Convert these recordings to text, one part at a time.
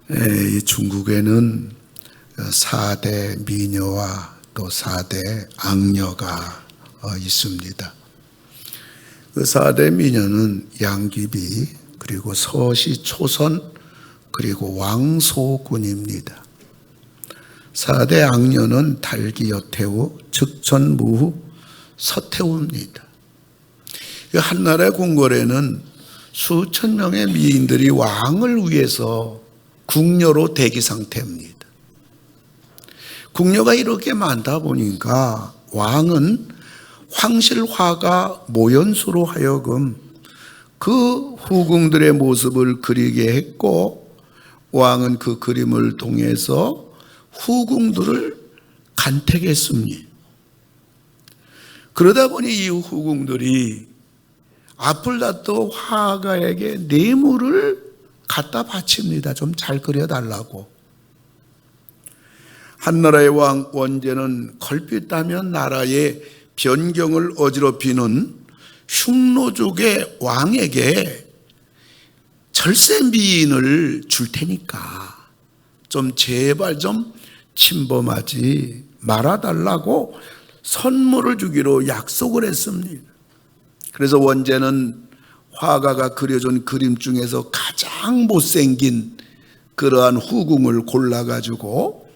이 중국에는 4대 미녀와 또 4대 악녀가 있습니다. 그 4대 미녀는 양귀비, 그리고 서시초선, 그리고 왕소군입니다. 4대 악녀는 달기여태우, 즉천무후, 서태후입니다. 한나라의 궁궐에는 수천 명의 미인들이 왕을 위해서 궁녀로 대기 상태입니다. 궁녀가 이렇게 많다 보니까 왕은 황실화가 모연수로 하여금 그 후궁들의 모습을 그리게 했고, 왕은 그 그림을 통해서 후궁들을 간택했습니다. 그러다 보니 이 후궁들이 아플라토 화가에게 뇌물을 갖다 바칩니다. 좀 잘 그려달라고. 한나라의 왕 원제는 걸핏하면 나라의 변경을 어지럽히는 흉노족의 왕에게 절세 미인을 줄 테니까 좀 제발 좀 침범하지 말아달라고 선물을 주기로 약속을 했습니다. 그래서 원제는 화가가 그려준 그림 중에서 가장 못생긴 그러한 후궁을 골라가지고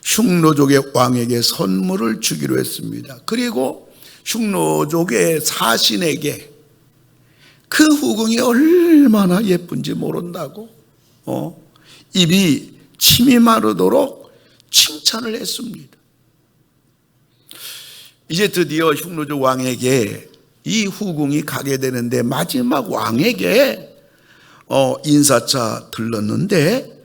흉노족의 왕에게 선물을 주기로 했습니다. 그리고 흉노족의 사신에게 그 후궁이 얼마나 예쁜지 모른다고 입이 침이 마르도록 칭찬을 했습니다. 이제 드디어 흉노족 왕에게 이 후궁이 가게 되는데, 마지막 왕에게 인사차 들렀는데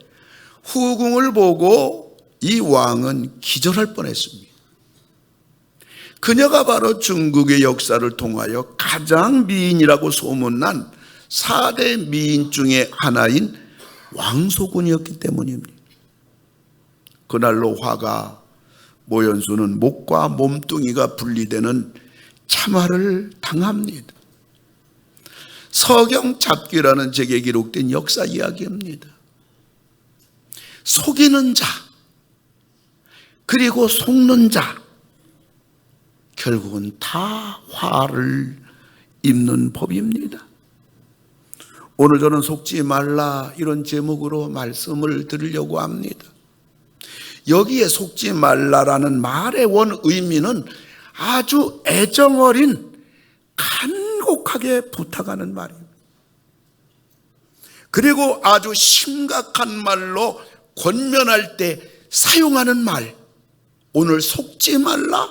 후궁을 보고 이 왕은 기절할 뻔했습니다. 그녀가 바로 중국의 역사를 통하여 가장 미인이라고 소문난 4대 미인 중에 하나인 왕소군이었기 때문입니다. 그날로 화가 모연수는 목과 몸뚱이가 분리되는 참화를 당합니다. 서경잡기라는 책에 기록된 역사 이야기입니다. 속이는 자, 그리고 속는 자, 결국은 다 화를 입는 법입니다. 오늘 저는 속지 말라 이런 제목으로 말씀을 드리려고 합니다. 여기에 속지 말라라는 말의 원 의미는 아주 애정어린 간곡하게 부탁하는 말입니다. 그리고 아주 심각한 말로 권면할 때 사용하는 말, 오늘 속지 말라,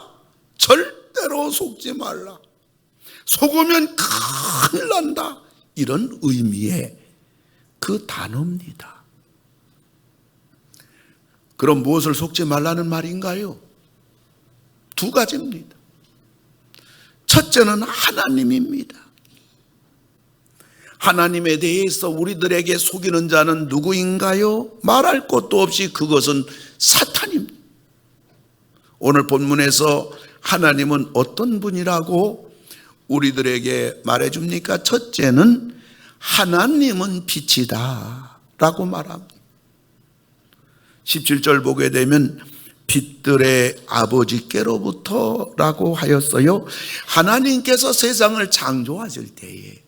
절대로 속지 말라, 속으면 큰일 난다, 이런 의미의 그 단어입니다. 그럼 무엇을 속지 말라는 말인가요? 두 가지입니다. 첫째는 하나님입니다. 하나님에 대해서 우리들에게 속이는 자는 누구인가요? 말할 것도 없이 그것은 사탄입니다. 오늘 본문에서 하나님은 어떤 분이라고 우리들에게 말해줍니까? 첫째는 하나님은 빛이다 라고 말합니다. 17절 보게 되면 빛들의 아버지께로부터 라고 하였어요. 하나님께서 세상을 창조하실 때에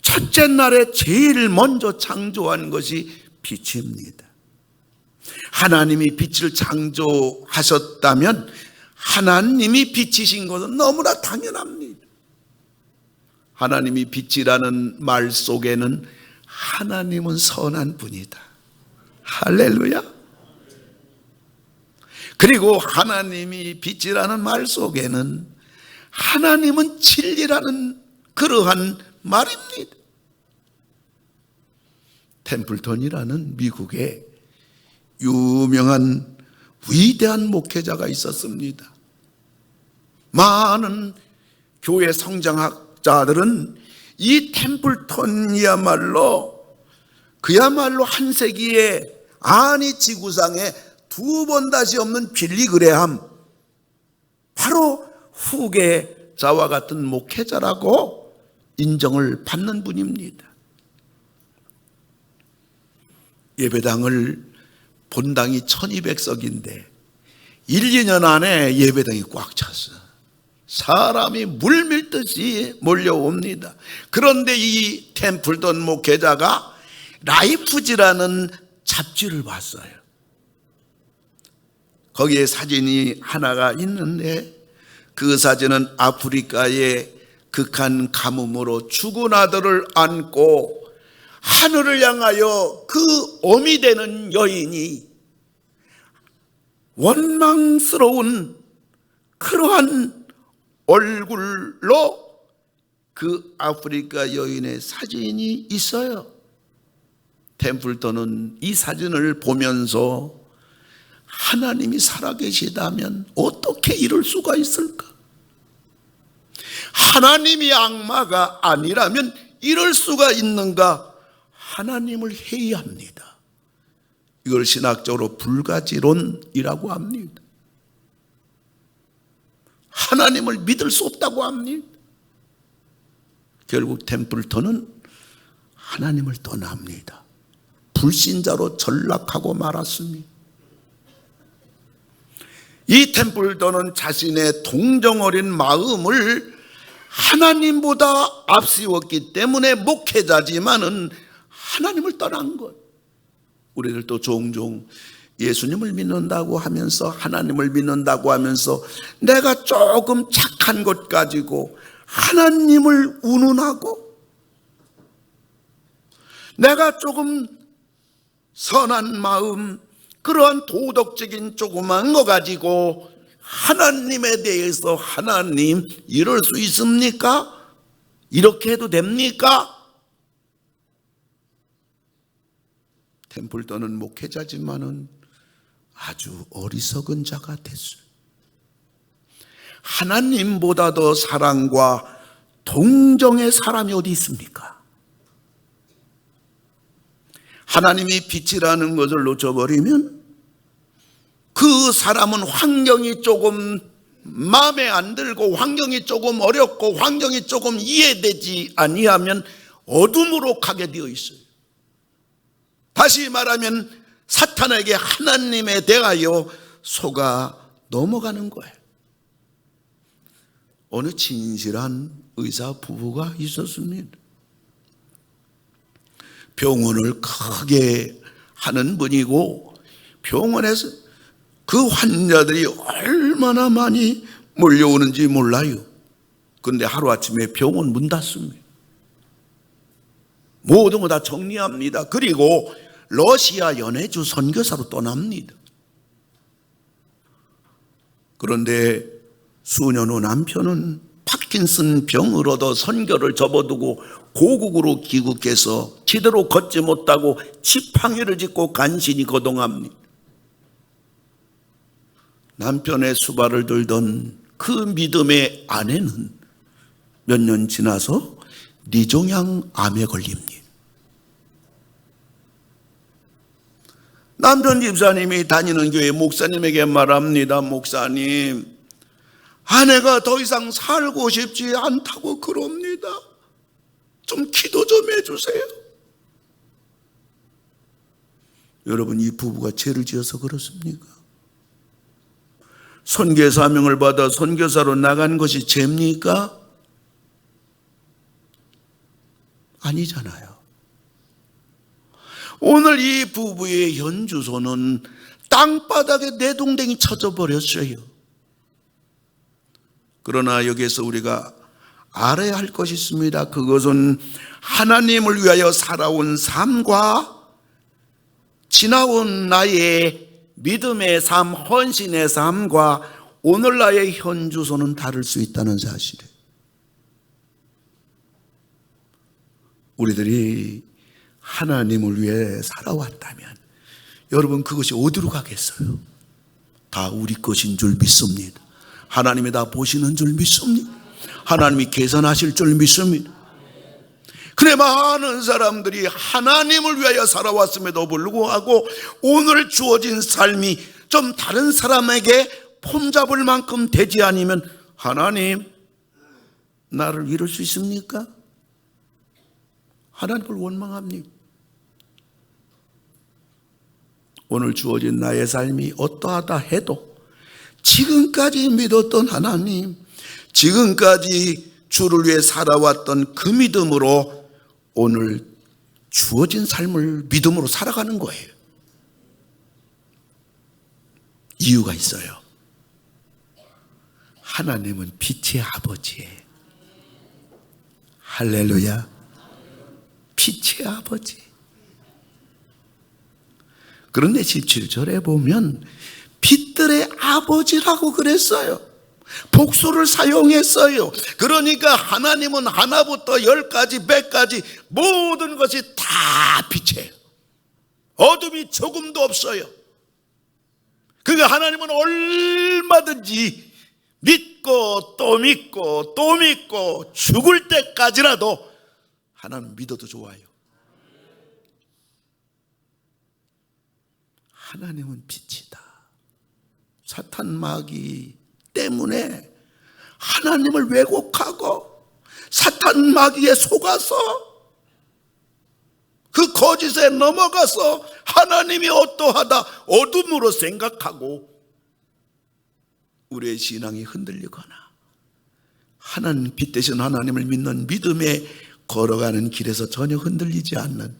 첫째 날에 제일 먼저 창조한 것이 빛입니다. 하나님이 빛을 창조하셨다면 하나님이 빛이신 것은 너무나 당연합니다. 하나님이 빛이라는 말 속에는 하나님은 선한 분이다. 할렐루야. 그리고 하나님이 빛이라는 말 속에는 하나님은 진리라는 그러한 말입니다. 템플턴이라는 미국의 유명한 위대한 목회자가 있었습니다. 많은 교회 성장학자들은 이 템플턴이야말로 그야말로 한 세기에 아니 지구상에 두 번 다시 없는 빌리 그레함, 바로 후계자와 같은 목회자라고 인정을 받는 분입니다. 예배당을 본당이 1200석인데 1, 2년 안에 예배당이 꽉 찼어. 사람이 물밀듯이 몰려옵니다. 그런데 이 템플던 목회자가 라이프지라는 잡지를 봤어요. 거기에 사진이 하나가 있는데 그 사진은 아프리카의 극한 가뭄으로 죽은 아들을 안고 하늘을 향하여 그 어미 되는 여인이 원망스러운 그러한 얼굴로 그 아프리카 여인의 사진이 있어요. 템플턴은 이 사진을 보면서 하나님이 살아계시다면 어떻게 이럴 수가 있을까? 하나님이 악마가 아니라면 이럴 수가 있는가? 하나님을 회의합니다. 이걸 신학적으로 불가지론이라고 합니다. 하나님을 믿을 수 없다고 합니다. 결국 템플턴은 하나님을 떠납니다. 불신자로 전락하고 말았습니다. 이 템플턴은 자신의 동정어린 마음을 하나님보다 앞세웠기 때문에 목회자지만은 하나님을 떠난 것. 우리들도 종종 예수님을 믿는다고 하면서 하나님을 믿는다고 하면서 내가 조금 착한 것 가지고 하나님을 운운하고 내가 조금 선한 마음 그러한 도덕적인 조그만 거 가지고 하나님에 대해서 하나님 이럴 수 있습니까? 이렇게 해도 됩니까? 템플턴은 목회자지만은 아주 어리석은 자가 됐어요. 하나님보다 더 사랑과 동정의 사람이 어디 있습니까? 하나님이 빛이라는 것을 놓쳐버리면 그 사람은 환경이 조금 마음에 안 들고 환경이 조금 어렵고 환경이 조금 이해되지 아니하면 어둠으로 가게 되어 있어요. 다시 말하면 사탄에게 하나님에 대하여 속아 넘어가는 거예요. 어느 진실한 의사 부부가 있었습니다. 병원을 크게 하는 분이고 병원에서 그 환자들이 얼마나 많이 몰려오는지 몰라요. 그런데 하루아침에 병원 문 닫습니다. 모든 거 다 정리합니다. 그리고 러시아 연해주 선교사로 떠납니다. 그런데 수년 후 남편은 파킨슨 병을 얻어 선교를 접어두고 고국으로 귀국해서 제대로 걷지 못하고 지팡이를 짚고 간신히 거동합니다. 남편의 수발을 들던 그 믿음의 아내는 몇 년 지나서 뇌종양 암에 걸립니다. 남편 집사님이 다니는 교회 목사님에게 말합니다. 목사님, 아내가 더 이상 살고 싶지 않다고 그럽니다. 좀 기도 좀 해주세요. 여러분, 이 부부가 죄를 지어서 그렇습니까? 선교 사명을 받아 선교사로 나간 것이 죄입니까? 아니잖아요. 오늘 이 부부의 현 주소는 땅바닥에 내동댕이 쳐져 버렸어요. 그러나 여기에서 우리가 알아야 할 것이 있습니다. 그것은 하나님을 위하여 살아온 삶과 지나온 나의 믿음의 삶, 헌신의 삶과 오늘 나의 현 주소는 다를 수 있다는 사실이에요. 우리들이 하나님을 위해 살아왔다면 여러분 그것이 어디로 가겠어요? 다 우리 것인 줄 믿습니다. 하나님이 다 보시는 줄 믿습니다. 하나님이 계산하실 줄 믿습니다. 그래 많은 사람들이 하나님을 위하여 살아왔음에도 불구하고 오늘 주어진 삶이 좀 다른 사람에게 폼잡을 만큼 되지 않으면 하나님 나를 이룰 수 있습니까? 하나님을 원망합니다. 오늘 주어진 나의 삶이 어떠하다 해도 지금까지 믿었던 하나님, 지금까지 주를 위해 살아왔던 그 믿음으로 오늘 주어진 삶을 믿음으로 살아가는 거예요. 이유가 있어요. 하나님은 빛의 아버지예요. 할렐루야. 빛의 아버지. 그런데 17절에 보면 빛들의 아버지라고 그랬어요. 복수를 사용했어요. 그러니까 하나님은 하나부터 10까지 100까지 모든 것이 다 빛이에요. 어둠이 조금도 없어요. 그러니까 하나님은 얼마든지 믿고 또 믿고 또 믿고 죽을 때까지라도 하나님 믿어도 좋아요. 하나님은 빛이다. 사탄 마귀 때문에 하나님을 왜곡하고 사탄 마귀에 속아서 그 거짓에 넘어가서 하나님이 어떠하다 어둠으로 생각하고 우리의 신앙이 흔들리거나 하나님 빛 대신 하나님을 믿는 믿음에 걸어가는 길에서 전혀 흔들리지 않는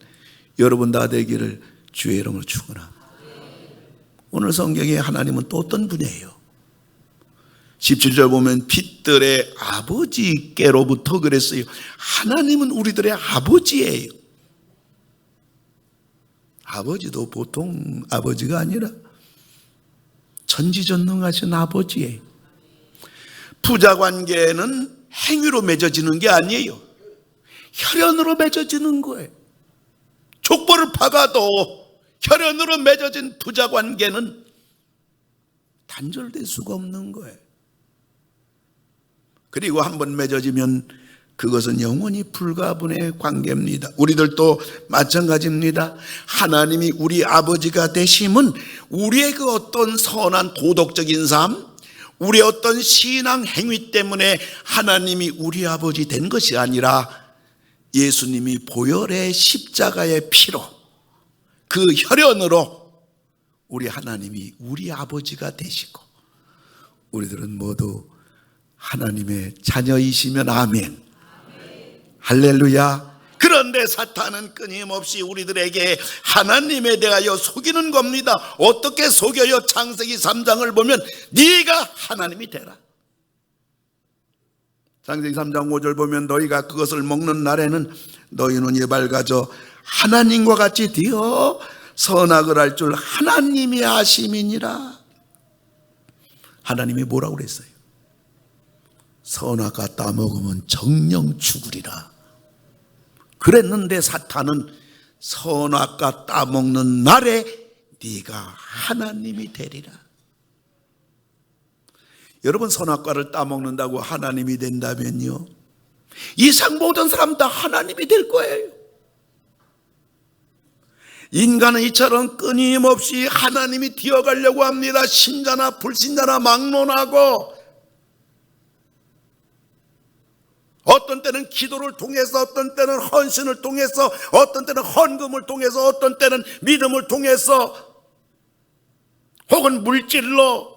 여러분 다 되기를 주의 이름으로 축원합니다. 오늘 성경에 하나님은 또 어떤 분이에요? 17절 보면 빛들의 아버지께로부터 그랬어요. 하나님은 우리들의 아버지예요. 아버지도 보통 아버지가 아니라 전지전능하신 아버지예요. 부자관계는 행위로 맺어지는 게 아니에요. 혈연으로 맺어지는 거예요. 족보를 박아도 혈연으로 맺어진 부자관계는 단절될 수가 없는 거예요. 그리고 한번 맺어지면 그것은 영원히 불가분의 관계입니다. 우리들도 마찬가지입니다. 하나님이 우리 아버지가 되심은 우리의 그 어떤 선한 도덕적인 삶, 우리의 어떤 신앙 행위 때문에 하나님이 우리 아버지 된 것이 아니라 예수님이 보혈의 십자가의 피로 그 혈연으로 우리 하나님이 우리 아버지가 되시고 우리들은 모두 하나님의 자녀이시면 아멘. 할렐루야. 그런데 사탄은 끊임없이 우리들에게 하나님에 대하여 속이는 겁니다. 어떻게 속여요? 창세기 3장을 보면 네가 하나님이 되라. 창세기 3장 5절 보면 너희가 그것을 먹는 날에는 너희 눈이 밝아져 하나님과 같이 되어 선악을 알 줄 하나님이 아심이니라. 하나님이 뭐라고 그랬어요? 선악과 따먹으면 정령 죽으리라. 그랬는데 사탄은 선악과 따먹는 날에 네가 하나님이 되리라. 여러분 선악과를 따먹는다고 하나님이 된다면요, 이상 모든 사람 다 하나님이 될 거예요. 인간은 이처럼 끊임없이 하나님이 되어가려고 합니다. 신자나 불신자나 막론하고 어떤 때는 기도를 통해서, 어떤 때는 헌신을 통해서, 어떤 때는 헌금을 통해서, 어떤 때는 믿음을 통해서, 혹은 물질로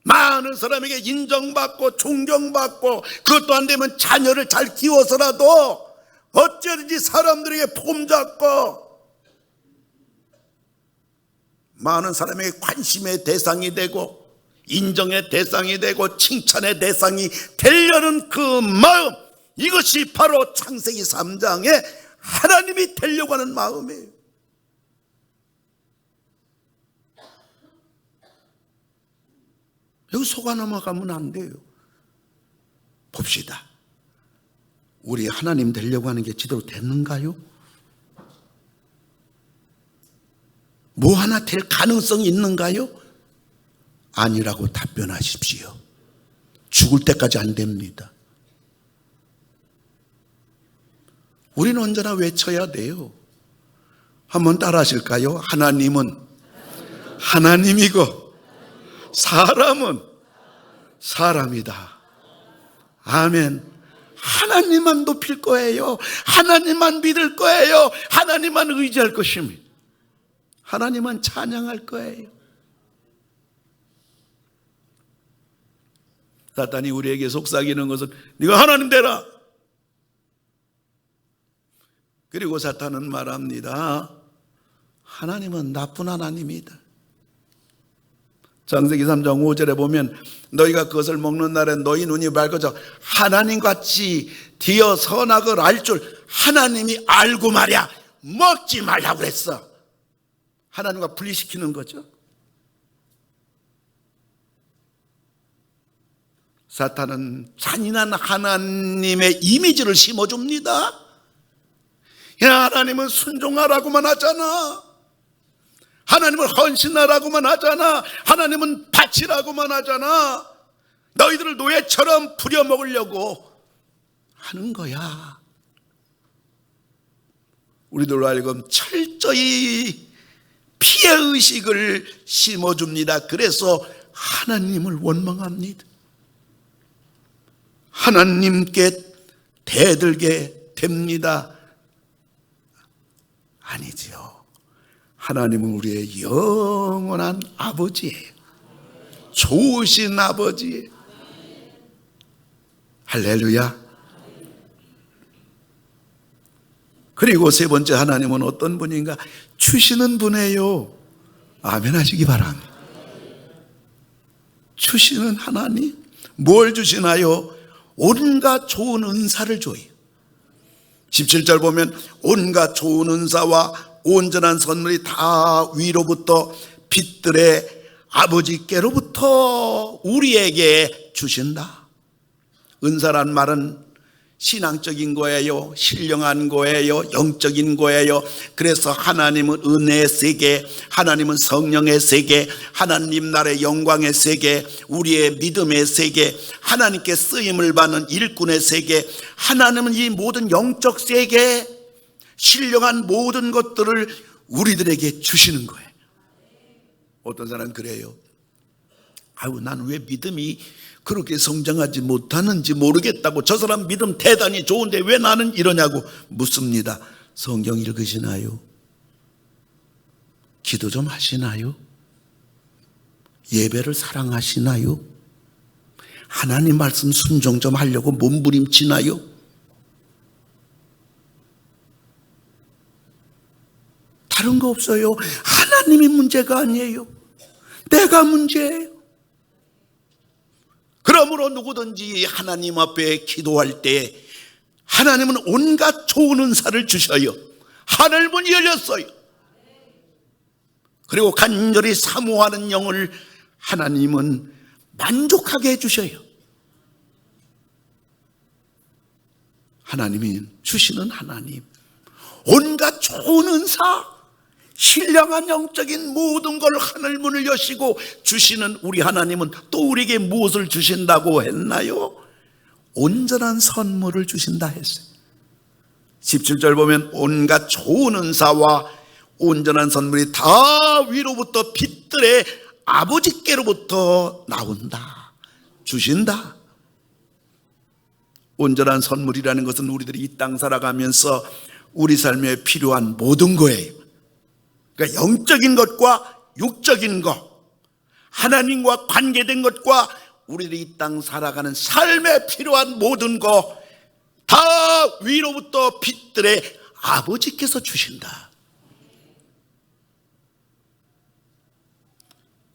많은 사람에게 인정받고 존경받고, 그것도 안 되면 자녀를 잘 키워서라도 어쩌든지 사람들에게 폼잡고 많은 사람에게 관심의 대상이 되고 인정의 대상이 되고 칭찬의 대상이 되려는 그 마음, 이것이 바로 창세기 3장에 하나님이 되려고 하는 마음이에요. 여기 속아 넘어가면 안 돼요. 봅시다. 우리 하나님 되려고 하는 게 제대로 됐는가요? 뭐 하나 될 가능성이 있는가요? 아니라고 답변하십시오. 죽을 때까지 안 됩니다. 우리는 언제나 외쳐야 돼요. 한번 따라 하실까요? 하나님은 하나님이고 사람은 사람이다. 아멘. 하나님만 높일 거예요. 하나님만 믿을 거예요. 하나님만 의지할 것입니다. 하나님은 찬양할 거예요. 사탄이 우리에게 속삭이는 것은 네가 하나님 되라. 그리고 사탄은 말합니다. 하나님은 나쁜 하나님이다. 창세기 3장 5절에 보면 너희가 그것을 먹는 날에 너희 눈이 밝아져 하나님같이 되어 선악을 알 줄 하나님이 알고 말이야 먹지 말라고 그랬어. 하나님과 분리시키는 거죠. 사탄은 잔인한 하나님의 이미지를 심어줍니다. 야, 하나님은 순종하라고만 하잖아. 하나님은 헌신하라고만 하잖아. 하나님은 바치라고만 하잖아. 너희들을 노예처럼 부려먹으려고 하는 거야. 우리들로 하여금 철저히 피해의식을 심어줍니다. 그래서 하나님을 원망합니다. 하나님께 대들게 됩니다. 아니지요. 하나님은 우리의 영원한 아버지예요. 좋으신 아버지예요. 할렐루야. 그리고 세 번째, 하나님은 어떤 분인가? 주시는 분이에요. 아멘 하시기 바랍니다. 주시는 하나님. 뭘 주시나요? 온갖 좋은 은사를 줘요. 17절 보면 온갖 좋은 은사와 온전한 선물이 다 위로부터 빛들의 아버지께로부터 우리에게 주신다. 은사란 말은 신앙적인 거예요. 신령한 거예요. 영적인 거예요. 그래서 하나님은 은혜의 세계, 하나님은 성령의 세계, 하나님 나라의 영광의 세계, 우리의 믿음의 세계, 하나님께 쓰임을 받는 일꾼의 세계, 하나님은 이 모든 영적 세계, 신령한 모든 것들을 우리들에게 주시는 거예요. 어떤 사람은 그래요. 아유, 나는 왜 믿음이 그렇게 성장하지 못하는지 모르겠다고. 저 사람 믿음 대단히 좋은데 왜 나는 이러냐고 묻습니다. 성경 읽으시나요? 기도 좀 하시나요? 예배를 사랑하시나요? 하나님 말씀 순종 좀 하려고 몸부림치나요? 다른 거 없어요. 하나님이 문제가 아니에요. 내가 문제예요. 그러므로 누구든지 하나님 앞에 기도할 때 하나님은 온갖 좋은 은사를 주셔요. 하늘문이 열렸어요. 그리고 간절히 사모하는 영을 하나님은 만족하게 해주셔요. 하나님이 주시는 하나님, 온갖 좋은 은사, 신령한 영적인 모든 걸 하늘문을 여시고 주시는 우리 하나님은 또 우리에게 무엇을 주신다고 했나요? 온전한 선물을 주신다 했어요. 17절 보면 온갖 좋은 은사와 온전한 선물이 다 위로부터 빛들의 아버지께로부터 나온다, 주신다. 온전한 선물이라는 것은 우리들이 이 땅 살아가면서 우리 삶에 필요한 모든 거예요. 그러니까 영적인 것과 육적인 것, 하나님과 관계된 것과 우리들이 이 땅 살아가는 삶에 필요한 모든 것 다 위로부터 빛들의 아버지께서 주신다.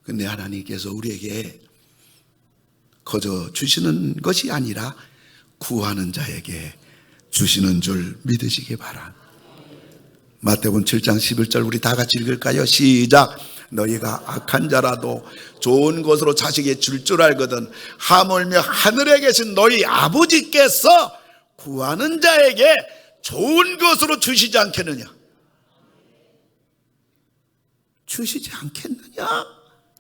근데 하나님께서 우리에게 거저 주시는 것이 아니라 구하는 자에게 주시는 줄 믿으시기 바랍니다. 마태복음 7장 11절 우리 다 같이 읽을까요? 시작. 너희가 악한 자라도 좋은 것으로 자식에게 줄 알거든 하물며 하늘에 계신 너희 아버지께서 구하는 자에게 좋은 것으로 주시지 않겠느냐? 주시지 않겠느냐?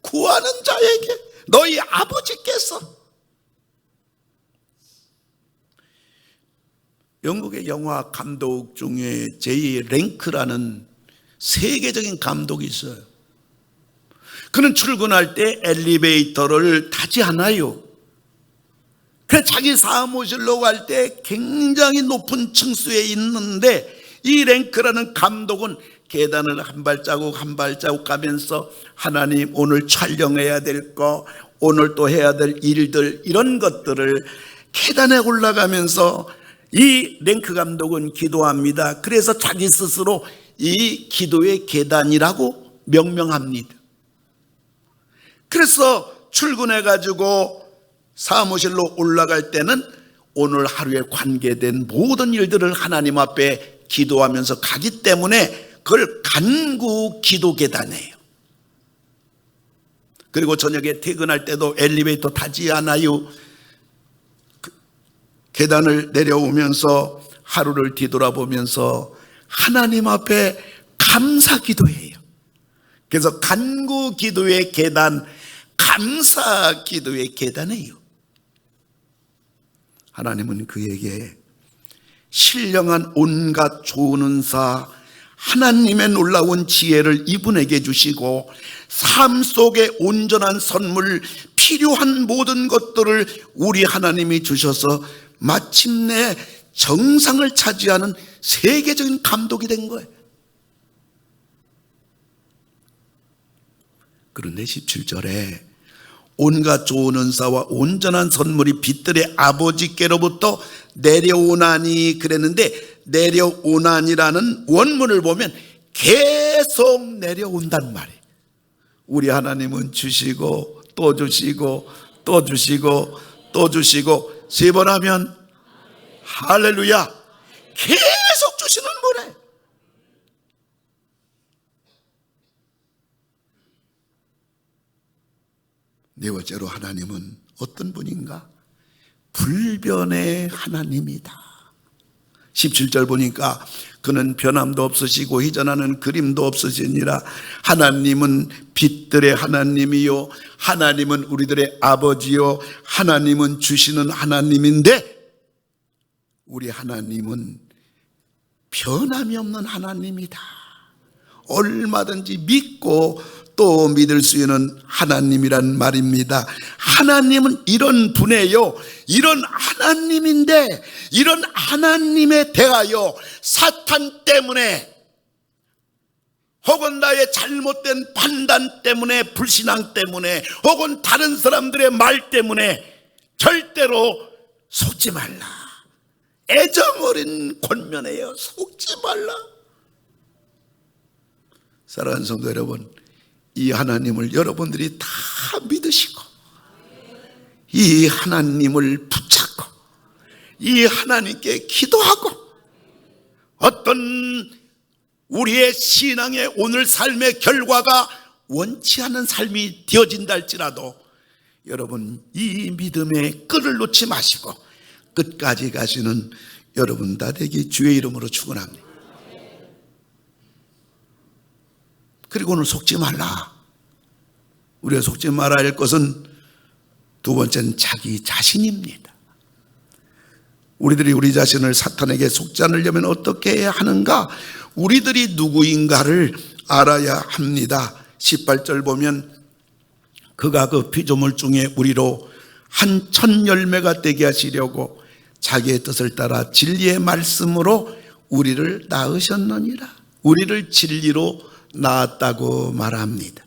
구하는 자에게 너희 아버지께서. 영국의 영화 감독 중에 제이 랭크라는 세계적인 감독이 있어요. 그는 출근할 때 엘리베이터를 타지 않아요. 그래서 자기 사무실로 갈 때 굉장히 높은 층수에 있는데 이 랭크라는 감독은 계단을 한 발자국 한 발자국 가면서 하나님 오늘 촬영해야 될 거, 오늘 또 해야 될 일들, 이런 것들을 계단에 올라가면서 이 랭크 감독은 기도합니다. 그래서 자기 스스로 이 기도의 계단이라고 명명합니다. 그래서 출근해가지고 사무실로 올라갈 때는 오늘 하루에 관계된 모든 일들을 하나님 앞에 기도하면서 가기 때문에 그걸 간구 기도 계단이에요. 그리고 저녁에 퇴근할 때도 엘리베이터 타지 않아요. 계단을 내려오면서 하루를 뒤돌아보면서 하나님 앞에 감사 기도해요. 그래서 간구 기도의 계단, 감사 기도의 계단이에요. 하나님은 그에게 신령한 온갖 좋은 은사, 하나님의 놀라운 지혜를 이분에게 주시고 삶 속에 온전한 선물, 필요한 모든 것들을 우리 하나님이 주셔서 마침내 정상을 차지하는 세계적인 감독이 된 거예요. 그런데 17절에 온갖 좋은 은사와 온전한 선물이 빛들의 아버지께로부터 내려오나니 그랬는데, 내려오나니라는 원문을 보면 계속 내려온단 말이에요. 우리 하나님은 주시고 또 주시고 또 주시고 또 주시고, 세 번 하면 할렐루야, 계속 주시는 분이에요. 네 번째로 하나님은 어떤 분인가? 불변의 하나님이다. 17절 보니까 그는 변함도 없으시고 희전하는 그림도 없으시니라. 하나님은 빛들의 하나님이요, 하나님은 우리들의 아버지요, 하나님은 주시는 하나님인데, 우리 하나님은 변함이 없는 하나님이다. 얼마든지 믿고 또 믿을 수 있는 하나님이란 말입니다. 하나님은 이런 분이에요. 이런 하나님인데, 이런 하나님에 대하여 사탄 때문에 혹은 나의 잘못된 판단 때문에, 불신앙 때문에, 혹은 다른 사람들의 말 때문에 절대로 속지 말라. 애정어린 권면이에요. 속지 말라. 사랑하는 성도 여러분, 이 하나님을 여러분들이 다 믿으시고 이 하나님을 붙잡고 이 하나님께 기도하고, 어떤 우리의 신앙의 오늘 삶의 결과가 원치 않은 삶이 되어진다 할지라도 여러분 이 믿음의 끈을 놓지 마시고 끝까지 가시는 여러분 다 되기 주의 이름으로 축원합니다. 그리고 오늘 속지 말라. 우리가 속지 말아야 할 것은 두 번째는 자기 자신입니다. 우리들이 우리 자신을 사탄에게 속지 않으려면 어떻게 해야 하는가? 우리들이 누구인가를 알아야 합니다. 18절 보면 그가 그 피조물 중에 우리로 한 천 열매가 되게 하시려고 자기의 뜻을 따라 진리의 말씀으로 우리를 낳으셨느니라. 우리를 진리로 낳았다고 말합니다.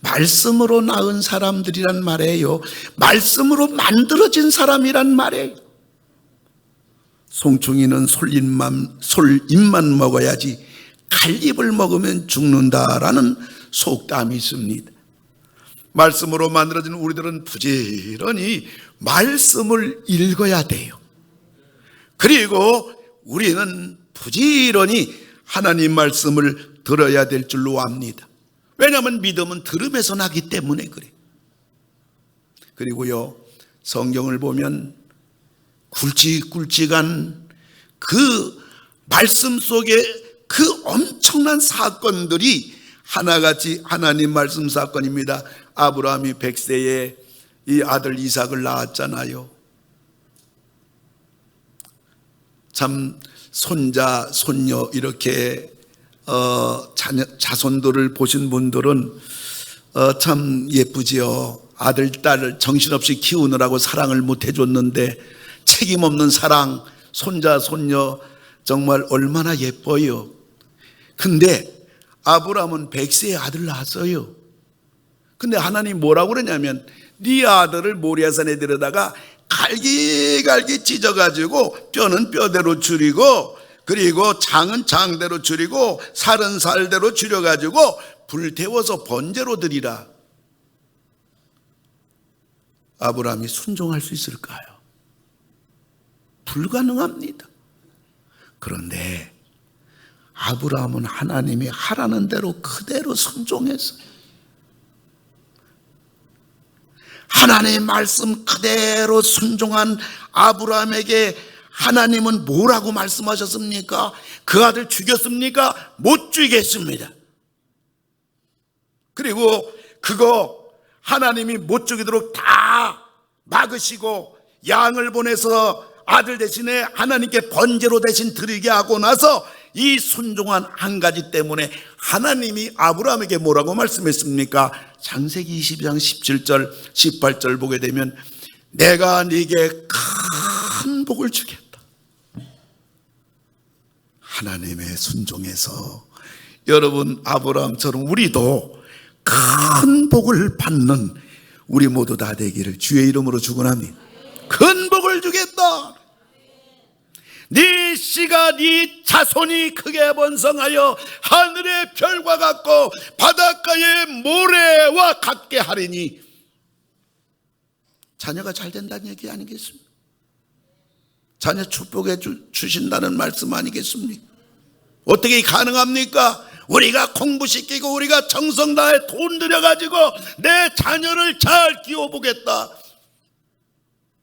말씀으로 낳은 사람들이란 말이에요. 말씀으로 만들어진 사람이란 말이에요. 송충이는 솔잎만 먹어야지 칼잎을 먹으면 죽는다라는 속담이 있습니다. 말씀으로 만들어진 우리들은 부지런히 말씀을 읽어야 돼요. 그리고 우리는 부지런히 하나님 말씀을 들어야 될 줄로 압니다. 왜냐하면 믿음은 들음에서 나기 때문에 그래요. 그리고요, 성경을 보면 굵직굵직한 그 말씀 속에 그 엄청난 사건들이 하나같이 하나님 말씀 사건입니다. 아브라함이 100세에 이 아들 이삭을 낳았잖아요. 참 손자, 손녀 이렇게 자손들을 보신 분들은 참 예쁘지요. 아들, 딸을 정신없이 키우느라고 사랑을 못 해줬는데 책임 없는 사랑, 손자, 손녀 정말 얼마나 예뻐요. 근데 아브라함은 100세의 아들 낳았어요. 근데 하나님 뭐라고 그러냐면 네 아들을 모리아산에 데려다가 갈기갈기 찢어가지고 뼈는 뼈대로 줄이고 그리고 장은 장대로 줄이고 살은 살대로 줄여가지고 불태워서 번제로 드리라. 아브라함이 순종할 수 있을까요? 불가능합니다. 그런데 아브라함은 하나님이 하라는 대로 그대로 순종했어요. 하나님의 말씀 그대로 순종한 아브라함에게 하나님은 뭐라고 말씀하셨습니까? 그 아들 죽였습니까? 못 죽이겠습니다. 그리고 그거 하나님이 못 죽이도록 다 막으시고 양을 보내서 아들 대신에 하나님께 번제로 대신 드리게 하고 나서 이 순종한 한 가지 때문에 하나님이 아브라함에게 뭐라고 말씀했습니까? 창세기 22장 17절 18절 보게 되면 내가 네게 큰 복을 주겠다. 하나님의 순종에서 여러분 아브라함처럼 우리도 큰 복을 받는 우리 모두 다 되기를 주의 이름으로 축원합니다. 큰 복을 주겠다. 네 씨가 네 자손이 크게 번성하여 하늘의 별과 같고 바닷가의 모래와 같게 하리니. 자녀가 잘 된다는 얘기 아니겠습니까? 자녀 축복해 주신다는 말씀 아니겠습니까? 어떻게 가능합니까? 우리가 공부시키고 우리가 정성 다해 돈 들여가지고 내 자녀를 잘 키워보겠다.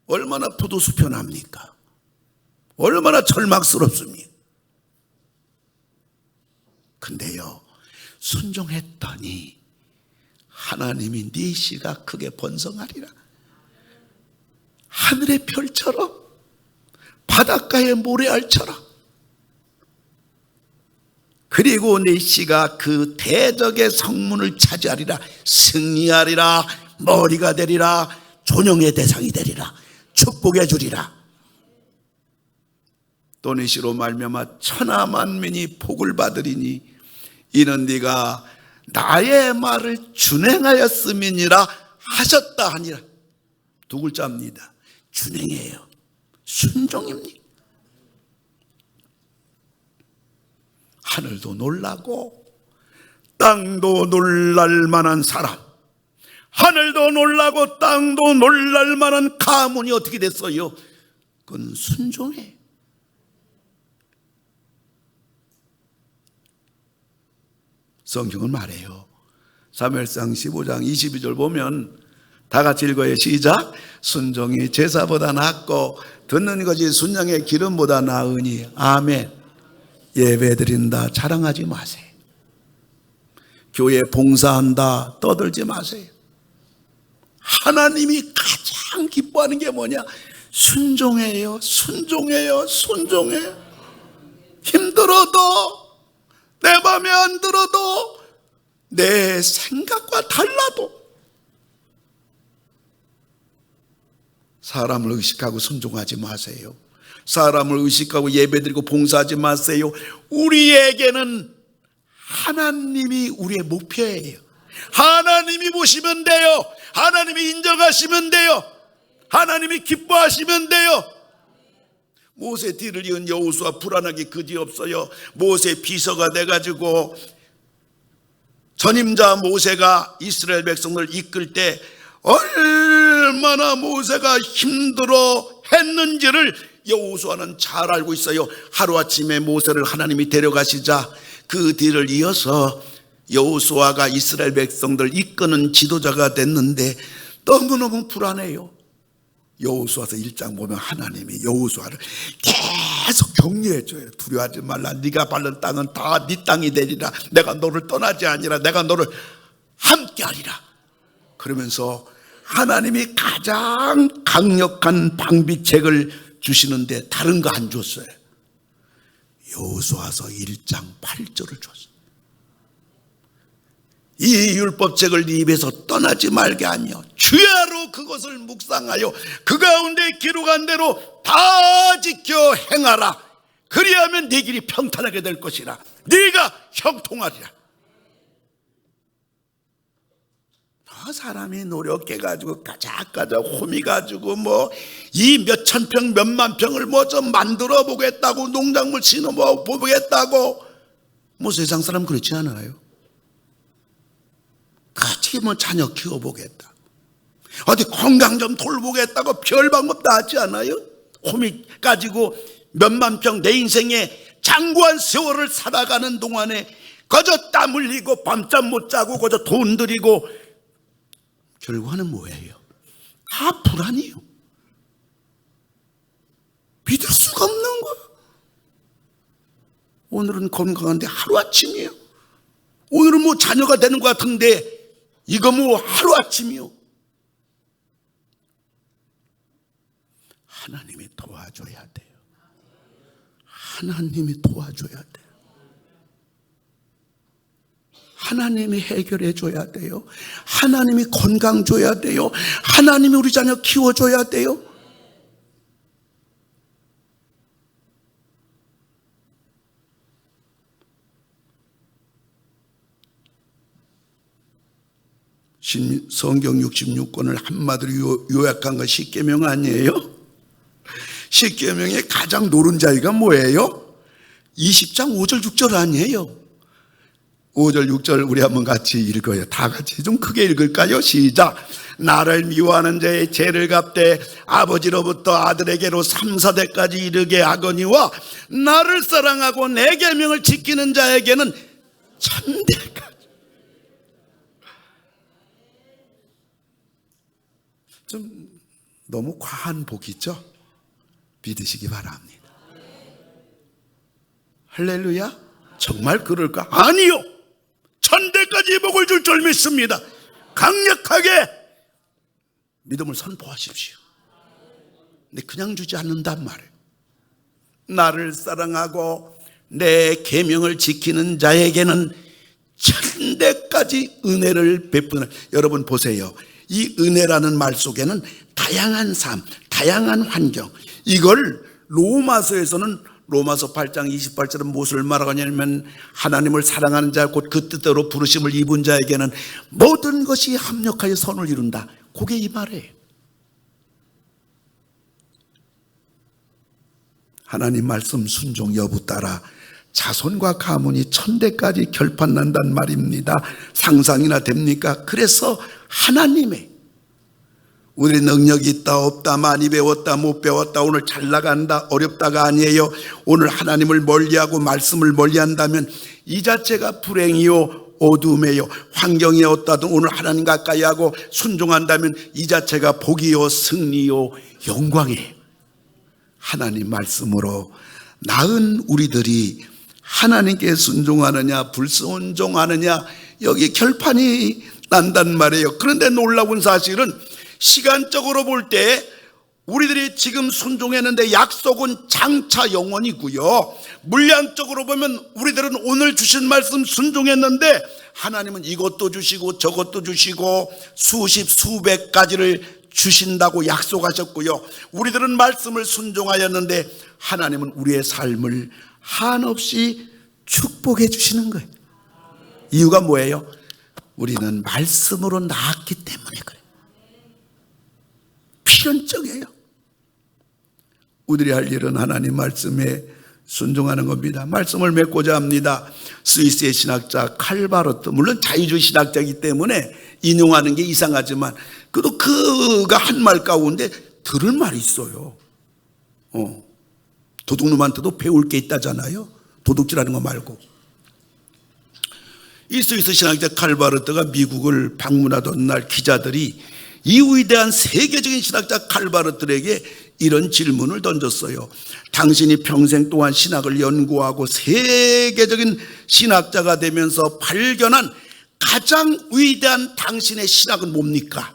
얼마나 부도수편합니까? 얼마나 절망스럽습니까? 근데요, 순종했더니 하나님이 네 씨가 크게 번성하리라. 하늘의 별처럼 바닷가의 모래알처럼. 그리고 네 씨가 그 대적의 성문을 차지하리라. 승리하리라. 머리가 되리라. 존영의 대상이 되리라. 축복해 주리라. 또 네 씨로 말미암아 천하 만민이 복을 받으리니 이는 네가 나의 말을 준행하였음이니라 하셨다 하니라. 두 글자입니다. 준행이에요. 순종입니다. 하늘도 놀라고 땅도 놀랄 만한 사람, 하늘도 놀라고 땅도 놀랄 만한 가문이 어떻게 됐어요? 그건 순종해. 성경은 말해요. 사무엘상 15장 22절 보면 다 같이 읽어요. 시작. 순종이 제사보다 낫고 듣는 것이 순양의 기름보다 나으니. 아멘. 예배드린다 자랑하지 마세요. 교회 봉사한다 떠들지 마세요. 하나님이 가장 기뻐하는 게 뭐냐? 순종해요. 순종해요. 순종해요. 힘들어도 내 맘에 안 들어도 내 생각과 달라도 사람을 의식하고 순종하지 마세요. 사람을 의식하고 예배드리고 봉사하지 마세요. 우리에게는 하나님이 우리의 목표예요. 하나님이 보시면 돼요. 하나님이 인정하시면 돼요. 하나님이 기뻐하시면 돼요. 모세 뒤를 이은 여호수아 불안하기 그지없어요. 모세 비서가 돼가지고 전임자 모세가 이스라엘 백성을 이끌 때 얼마나 모세가 힘들어 했는지를 여호수아는 잘 알고 있어요. 하루아침에 모세를 하나님이 데려가시자 그 뒤를 이어서 여호수아가 이스라엘 백성들 이끄는 지도자가 됐는데 너무너무 불안해요. 여호수아서 1장 보면 하나님이 여호수아를 계속 격려해줘요. 두려워하지 말라. 네가 밟는 땅은 다 네 땅이 되리라. 내가 너를 떠나지 아니라 내가 너를 함께하리라. 그러면서 하나님이 가장 강력한 방비책을 주시는데 다른 거 안 줬어요. 여호수아서 1장 8절을 줬어요. 이 율법책을 네 입에서 떠나지 말게 하며 주야로 그것을 묵상하여 그 가운데 기록한 대로 다 지켜 행하라. 그리하면 네 길이 평탄하게 될 것이라. 네가 형통하리라. 사람이 노력해가지고 가작가작 호미가지고 뭐 이 몇천 평 몇만 평을 뭐 좀 만들어 보겠다고, 농작물 심어 보겠다고, 뭐 세상 사람 그렇지 않아요. 같이 뭐 자녀 키워보겠다, 어디 건강 좀 돌보겠다고 별 방법 다 하지 않아요? 호미 가지고 몇만 평 내 인생에 장구한 세월을 살아가는 동안에 거저 땀 흘리고 밤잠 못 자고 거저 돈 들이고 결과는 뭐예요? 다 불안이에요. 믿을 수가 없는 거예요. 오늘은 건강한데 하루아침이에요. 오늘은 뭐 자녀가 되는 것 같은데 이거 뭐 하루아침이요. 하나님이 도와줘야 돼요. 하나님이 도와줘야 돼요. 하나님이 해결해 줘야 돼요. 하나님이 건강 줘야 돼요. 하나님이 우리 자녀 키워줘야 돼요. 성경 66권을 한마디로 요약한 거 십계명 아니에요? 십계명의 가장 노른자위가 뭐예요? 20장 5절 6절 아니에요? 5절 6절 우리 한번 같이 읽어요. 다 같이 좀 크게 읽을까요? 시작. 나를 미워하는 자의 죄를 갚되 아버지로부터 아들에게로 3, 4대까지 이르게 하거니와 나를 사랑하고 내 계명을 지키는 자에게는 천대까지. 좀 너무 과한 복이죠? 믿으시기 바랍니다. 할렐루야? 정말 그럴까? 아니요. 천대까지 복을 줄 줄 믿습니다. 강력하게 믿음을 선포하십시오. 근데 그냥 주지 않는단 말이에요. 나를 사랑하고 내 계명을 지키는 자에게는 천대까지 은혜를 베푸는. 여러분 보세요. 이 은혜라는 말 속에는 다양한 삶, 다양한 환경, 이걸 로마서에서는 로마서 8장 28절은 무엇을 말하냐면 하나님을 사랑하는 자 곧 그 뜻대로 부르심을 입은 자에게는 모든 것이 합력하여 선을 이룬다. 그게 이 말이에요. 하나님 말씀 순종 여부 따라 자손과 가문이 천대까지 결판난단 말입니다. 상상이나 됩니까? 그래서 하나님의 우리 능력이 있다 없다, 많이 배웠다 못 배웠다, 오늘 잘 나간다 어렵다가 아니에요. 오늘 하나님을 멀리하고 말씀을 멀리한다면 이 자체가 불행이요 어둠이요. 환경이 어떠든 오늘 하나님 가까이 하고 순종한다면 이 자체가 복이요 승리요 영광이에요. 하나님 말씀으로 낳은 우리들이 하나님께 순종하느냐 불순종하느냐 여기 결판이 난단 말이에요. 그런데 놀라운 사실은 시간적으로 볼 때 우리들이 지금 순종했는데 약속은 장차 영원이고요, 물량적으로 보면 우리들은 오늘 주신 말씀 순종했는데 하나님은 이것도 주시고 저것도 주시고 수십 수백 가지를 주신다고 약속하셨고요, 우리들은 말씀을 순종하였는데 하나님은 우리의 삶을 한없이 축복해 주시는 거예요. 이유가 뭐예요? 우리는 말씀으로 낳았기 때문에 그래요. 필연적이에요. 우리들이 할 일은 하나님 말씀에 순종하는 겁니다. 말씀을 맺고자 합니다. 스위스의 신학자 칼바르트, 물론 자유주의 신학자이기 때문에 인용하는 게 이상하지만 그래도 그가 한 말 가운데 들을 말이 있어요. 도둑놈한테도 배울 게 있다잖아요. 도둑질하는 거 말고. 이 스위스 신학자 칼바르트가 미국을 방문하던 날 기자들이 이 위대한 세계적인 신학자 칼바르트에게 이런 질문을 던졌어요. 당신이 평생 동안 신학을 연구하고 세계적인 신학자가 되면서 발견한 가장 위대한 당신의 신학은 뭡니까?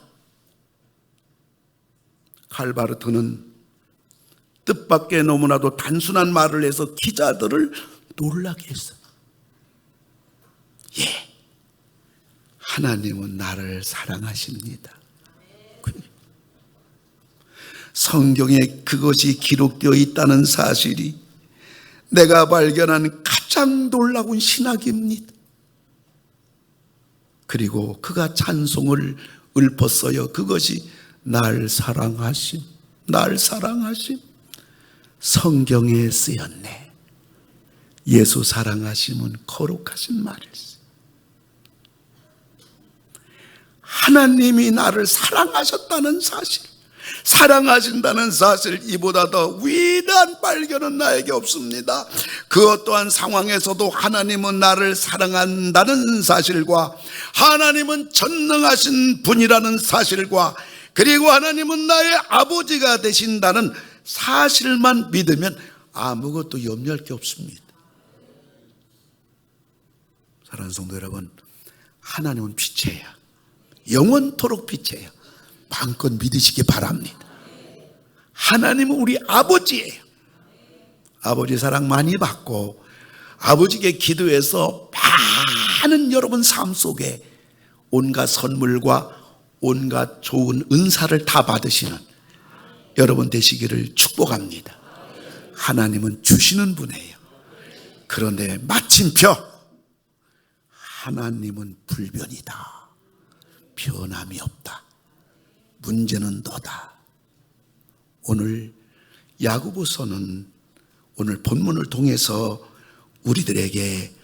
칼바르트는 뜻밖의 너무나도 단순한 말을 해서 기자들을 놀라게 했어요. 하나님은 나를 사랑하십니다. 성경에 그것이 기록되어 있다는 사실이 내가 발견한 가장 놀라운 신학입니다. 그리고 그가 찬송을 읊었어요. 그것이 날 사랑하심, 날 사랑하심. 성경에 쓰였네. 예수 사랑하심은 거룩하신 말이었어요. 하나님이 나를 사랑하셨다는 사실, 사랑하신다는 사실, 이보다 더 위대한 발견은 나에게 없습니다. 그 어떠한 상황에서도 하나님은 나를 사랑한다는 사실과, 하나님은 전능하신 분이라는 사실과, 그리고 하나님은 나의 아버지가 되신다는 사실만 믿으면 아무것도 염려할 게 없습니다. 사랑하는 성도 여러분, 하나님은 빛이에요. 영원토록 빛이에요. 마음껏 믿으시기 바랍니다. 하나님은 우리 아버지예요. 아버지 사랑 많이 받고 아버지께 기도해서 많은 여러분 삶 속에 온갖 선물과 온갖 좋은 은사를 다 받으시는 여러분 되시기를 축복합니다. 하나님은 주시는 분이에요. 그런데 마침표 하나님은 불변이다. 변함이 없다. 문제는 너다. 오늘 야고보서는 오늘 본문을 통해서 우리들에게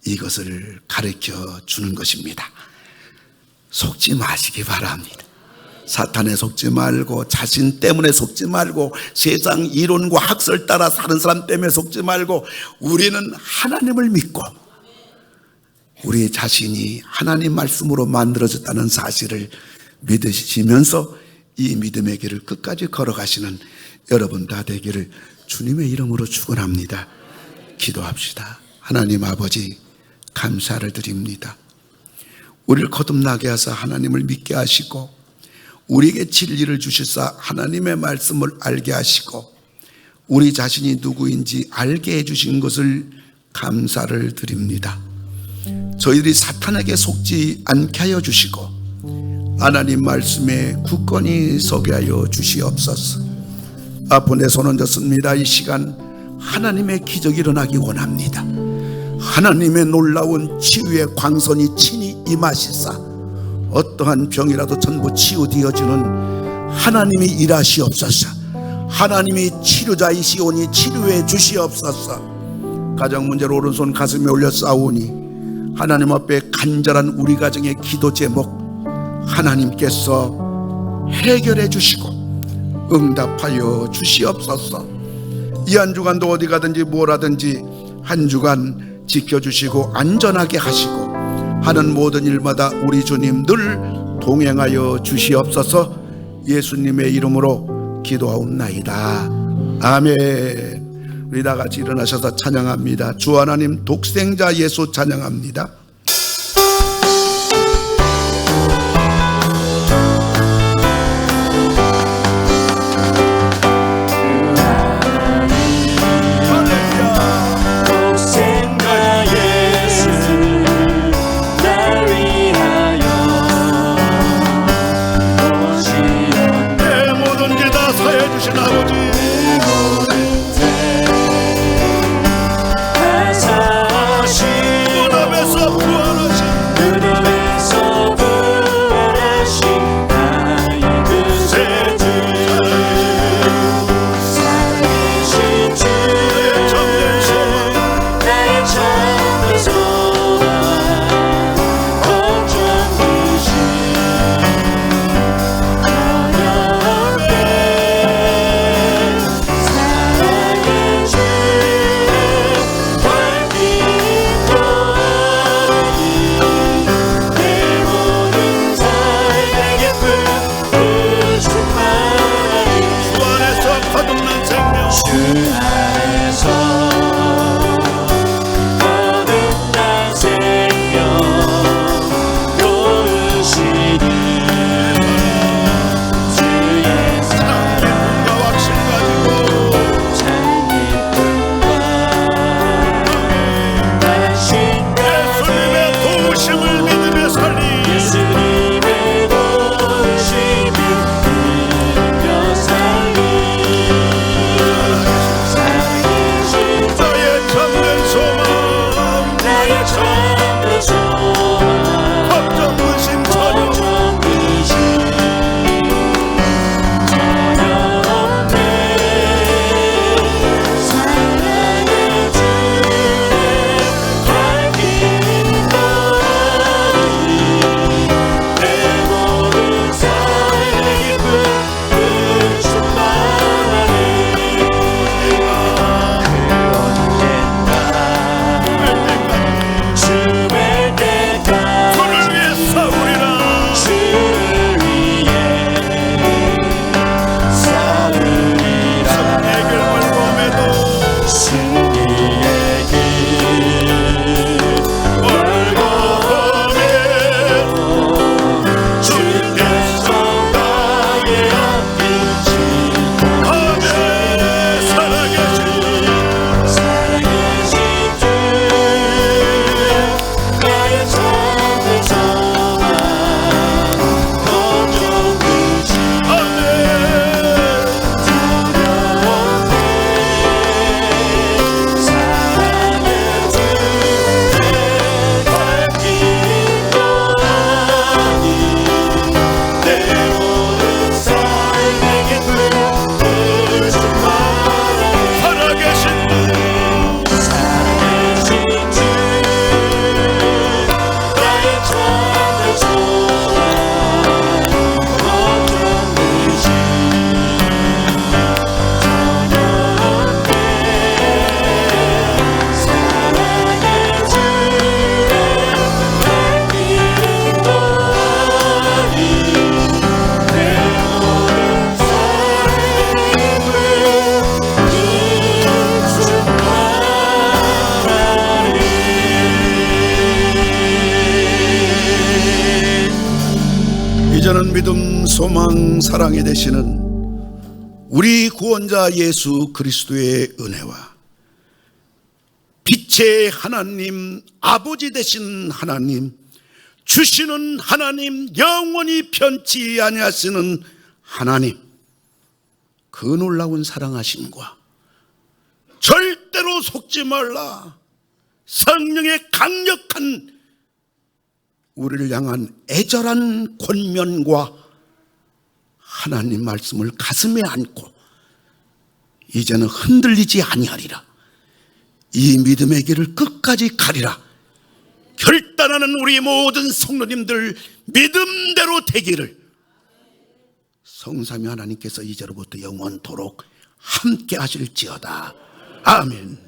이것을 가르쳐 주는 것입니다. 속지 마시기 바랍니다. 사탄에 속지 말고, 자신 때문에 속지 말고, 세상 이론과 학설 따라 사는 사람 때문에 속지 말고, 우리는 하나님을 믿고 우리 자신이 하나님 말씀으로 만들어졌다는 사실을 믿으시면서 이 믿음의 길을 끝까지 걸어가시는 여러분 다 되기를 주님의 이름으로 축원합니다. 기도합시다. 하나님 아버지, 감사를 드립니다. 우리를 거듭나게 하사 하나님을 믿게 하시고, 우리에게 진리를 주시사 하나님의 말씀을 알게 하시고, 우리 자신이 누구인지 알게 해주신 것을 감사를 드립니다. 저희들이 사탄에게 속지 않게 하여 주시고 하나님 말씀에 굳건히 서게 하여 주시옵소서. 아픈 내 손 얹었습니다. 이 시간 하나님의 기적이 일어나기 원합니다. 하나님의 놀라운 치유의 광선이 친히 임하시사 어떠한 병이라도 전부 치유되어지는 하나님이 일하시옵소서. 하나님이 치료자이시오니 치료해 주시옵소서. 가정 문제로 오른손 가슴에 올려 싸우니 하나님 앞에 간절한 우리 가정의 기도 제목 하나님께서 해결해 주시고 응답하여 주시옵소서. 이 한 주간도 어디 가든지 뭘 하든지 한 주간 지켜주시고 안전하게 하시고 하는 모든 일마다 우리 주님 늘 동행하여 주시옵소서. 예수님의 이름으로 기도하옵나이다. 아멘. 우리 다 같이 일어나셔서 찬양합니다. 주 하나님 독생자 예수 찬양합니다. 온전한 믿음, 소망, 사랑이 되시는 우리 구원자 예수 그리스도의 은혜와 빛의 하나님, 아버지 되신 하나님, 주시는 하나님, 영원히 변치 아니하시는 하나님, 그 놀라운 사랑하심과 절대로 속지 말라 성령의 강력한 우리를 향한 애절한 권면과 하나님 말씀을 가슴에 안고 이제는 흔들리지 아니하리라, 이 믿음의 길을 끝까지 가리라 결단하는 우리 모든 성도님들 믿음대로 되기를 성삼위 하나님께서 이제로부터 영원토록 함께 하실지어다. 아멘.